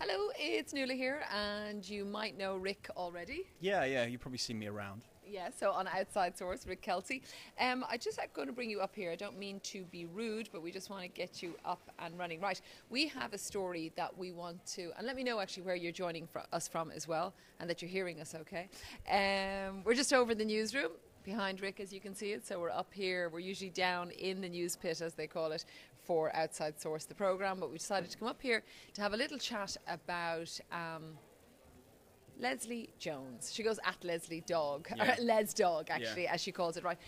Hello, it's Nuala here, and you might know Rick already. Yeah, you've probably seen me around. Yeah, so on Outside Source, Rick Kelsey. I just am going to bring you up here. I don't mean to be rude, but we just want to get you up and running. Right, we have a story that we want to, and let me know actually where you're joining us from as well, and that you're hearing us okay. We're just over in the newsroom behind Rick, as you can see it. So we're up here. We're usually down in the news pit, as they call it, for Outside Source, the programme. But we decided to come up here to have a little chat about Leslie Jones. She goes at Leslie Dog, Yeah. or Les Dog, actually, Yeah. as she calls it, right?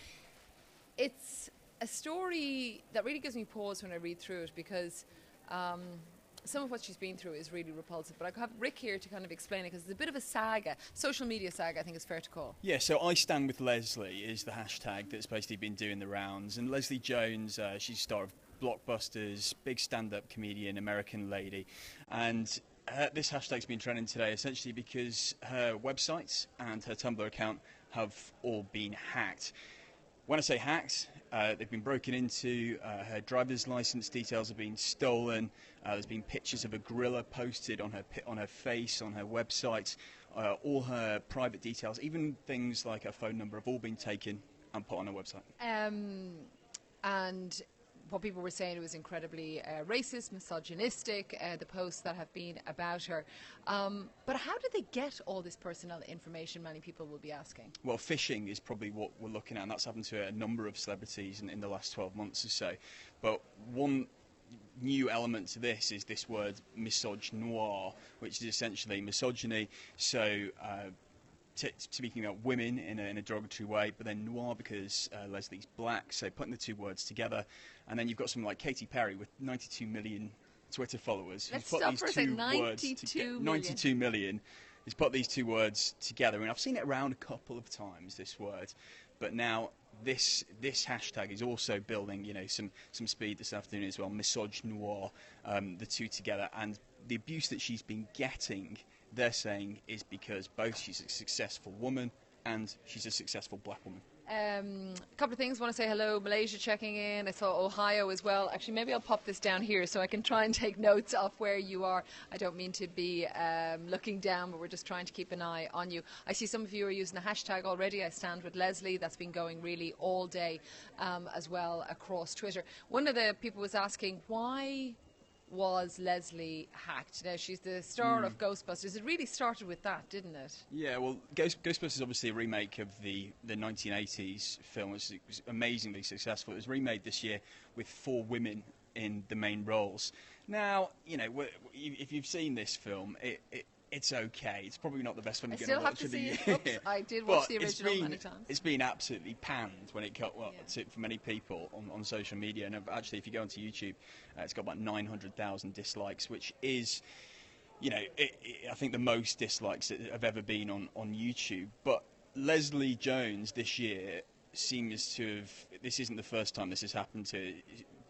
It's a story that really gives me pause when I read through it, because some of what she's been through is really repulsive. But I have Rick here to kind of explain it, because it's a bit of a saga, social media saga, I think it's fair to call. Yeah, so I Stand With Leslie is the hashtag that's basically been doing the rounds. And Leslie Jones, she's a star of blockbusters, big stand-up comedian, American lady. And this hashtag's been trending today essentially because her website and her Tumblr account have all been hacked. When I say hacked, they've been broken into, her driver's license details have been stolen, there's been pictures of a gorilla posted on her face, on her website, all her private details, even things like her phone number have all been taken and put on her website. And what people were saying, it was incredibly racist, misogynistic, the posts that have been about her. But how did they get all this personal information, many people will be asking? Well, phishing is probably what we're looking at, and that's happened to a number of celebrities in the last 12 months or so. But one new element to this is this word misogynoir, which is essentially misogyny. So speaking about women in a derogatory way, but then noir because Leslie's black, so putting the two words together. And then you've got someone like Katy Perry with 92 million Twitter followers. Let's stop for a second. 92 million. He's put these two words together, and I've seen it around a couple of times, this word. But now this hashtag is also building, some speed this afternoon as well. Misogynoir, the two together, and the abuse that she's been getting, they're saying, is because both she's a successful woman and she's a successful black woman. A couple of things. I want to say hello, Malaysia checking in. I saw Ohio as well. Actually, maybe I'll pop this down here so I can try and take notes of where you are. I don't mean to be looking down, but we're just trying to keep an eye on you. I see some of you are using the hashtag already. I Stand With Leslie. That's been going really all day as well across Twitter. One of the people was asking, why was Leslie hacked? Now, she's the star of Ghostbusters. It really started with that, didn't it? Yeah, well, Ghostbusters is obviously a remake of the 1980s film. It was amazingly successful. It was remade this year with 4 women in the main roles. Now, if you've seen this film, it's okay. It's probably not the best film you're going to watch of the year. Oops, I did watch the original many times. It's been absolutely panned when it got for many people on social media. And actually, if you go onto YouTube, it's got about 900,000 dislikes, which is, I think the most dislikes that have ever been on YouTube. But Leslie Jones this year seems to have. This isn't the first time this has happened to.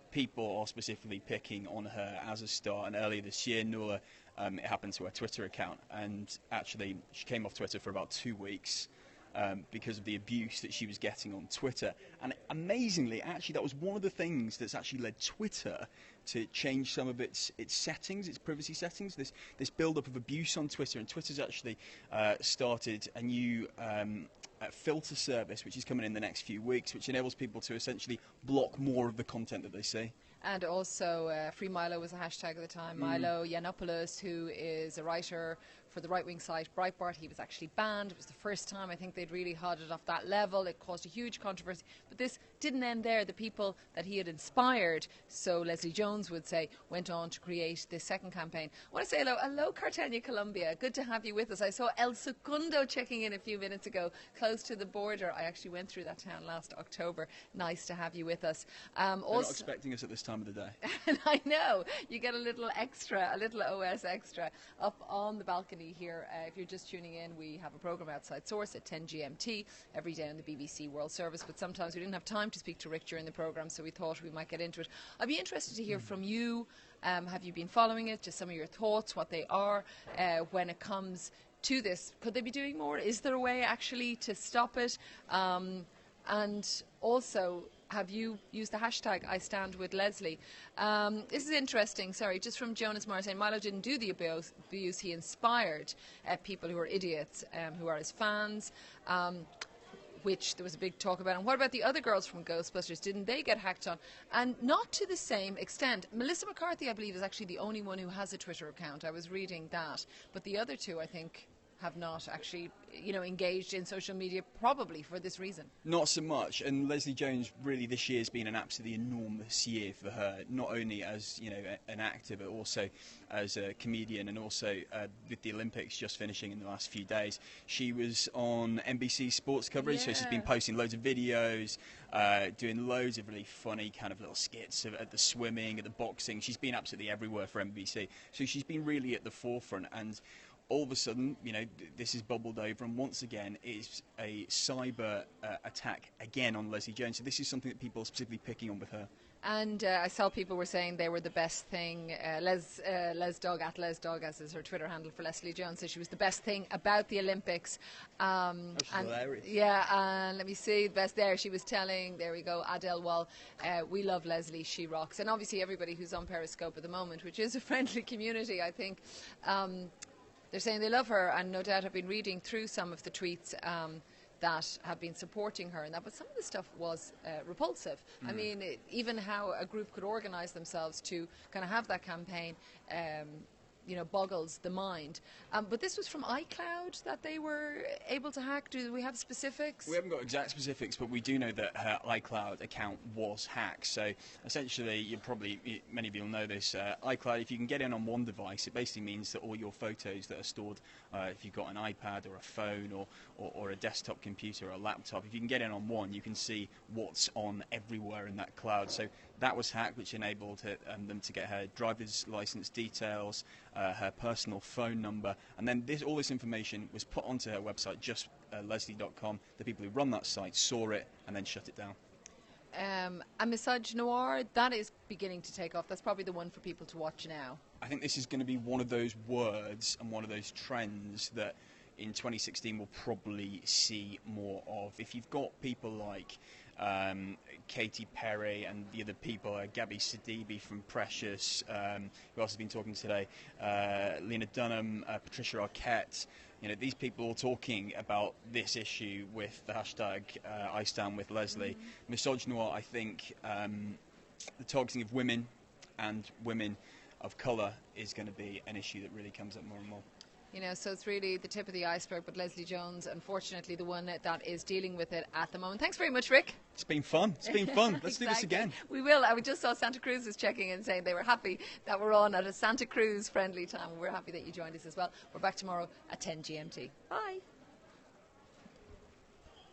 People are specifically picking on her as a star, and earlier this year, Nuala, it happened to her Twitter account, and actually she came off Twitter for about 2 weeks because of the abuse that she was getting on Twitter. And amazingly, actually, that was one of the things that's actually led Twitter to change some of its settings, its privacy settings, this build-up of abuse on Twitter. And Twitter's actually started a new filter service, which is coming in the next few weeks, which enables people to essentially block more of the content that they see. And also, Free Milo was a hashtag at the time. Milo Yiannopoulos, who is a writer for the right-wing site Breitbart, he was actually banned. It was the first time I think they'd really had it off that level. It caused a huge controversy. But this didn't end there. The people that he had inspired, so Leslie Jones would say, went on to create this second campaign. I want to say hello Cartagena, Colombia. Good to have you with us. I saw El Segundo checking in a few minutes ago, close to the border. I actually went through that town last October. Nice to have you with us. They're not expecting us at this time of the day. And I know, you get a little extra, a little OS extra up on the balcony here. If you're just tuning in, we have a programme Outside Source at 10 GMT every day on the BBC World Service, but sometimes we didn't have time to speak to Rick during the programme, so we thought we might get into it. I'd be interested to hear from you. Have you been following it? Just some of your thoughts, what they are when it comes to this. Could they be doing more? Is there a way actually to stop it? And also, have you used the hashtag I stand with Leslie? This is interesting. Sorry, just from Jonas Moore saying Milo didn't do the abuse. He inspired people who are idiots, who are his fans. Which there was a big talk about. And what about the other girls from Ghostbusters? Didn't they get hacked on? And not to the same extent. Melissa McCarthy, I believe, is actually the only one who has a Twitter account. I was reading that. But the other two, I think, have not actually, engaged in social media, probably for this reason. Not so much. And Leslie Jones, really, this year has been an absolutely enormous year for her, not only as, an actor, but also as a comedian, and also with the Olympics just finishing in the last few days. She was on NBC sports coverage, so she's been posting loads of videos, doing loads of really funny kind of little skits at the swimming, at the boxing. She's been absolutely everywhere for NBC. So she's been really at the forefront, and all of a sudden, this is bubbled over, and once again, it's a cyber attack again on Leslie Jones. So this is something that people are specifically picking on with her. And I saw people were saying they were the best thing. LesDog, at LesDog, as is her Twitter handle for Leslie Jones, says she was the best thing about the Olympics. That's hilarious. Yeah, and let me see, the best there. She was telling, there we go, Adele Wall, we love Leslie, she rocks. And obviously everybody who's on Periscope at the moment, which is a friendly community, I think, they're saying they love her, and no doubt have been reading through some of the tweets that have been supporting her and that, but some of the stuff was repulsive. I mean, even how a group could organise themselves to kind of have that campaign, boggles the mind. But this was from iCloud that they were able to hack. Do we have specifics? We haven't got exact specifics, but we do know that her iCloud account was hacked. So essentially, many of you will know this, iCloud, if you can get in on one device, it basically means that all your photos that are stored, if you've got an iPad or a phone or a desktop computer or a laptop, if you can get in on one, you can see what's on everywhere in that cloud. So that was hacked, which enabled them to get her driver's license details, her personal phone number, and then all this information was put onto her website, just leslie.com. The people who run that site saw it and then shut it down. And Misogynoir, that is beginning to take off. That's probably the one for people to watch now. I think this is going to be one of those words and one of those trends that in 2016 we'll probably see more of. If you've got people like Katy Perry and the other people, Gabby Sidibe from Precious, who else has been talking today, Lena Dunham, Patricia Arquette, these people all talking about this issue with the hashtag I stand with Leslie. Misogynoir, I think the targeting of women and women of colour is going to be an issue that really comes up more and more. So it's really the tip of the iceberg, but Leslie Jones, unfortunately, the one that is dealing with it at the moment. Thanks very much, Rick. It's been fun. Let's do this again. We will. We just saw Santa Cruz was checking in saying they were happy that we're on at a Santa Cruz friendly time. We're happy that you joined us as well. We're back tomorrow at 10 GMT. Bye.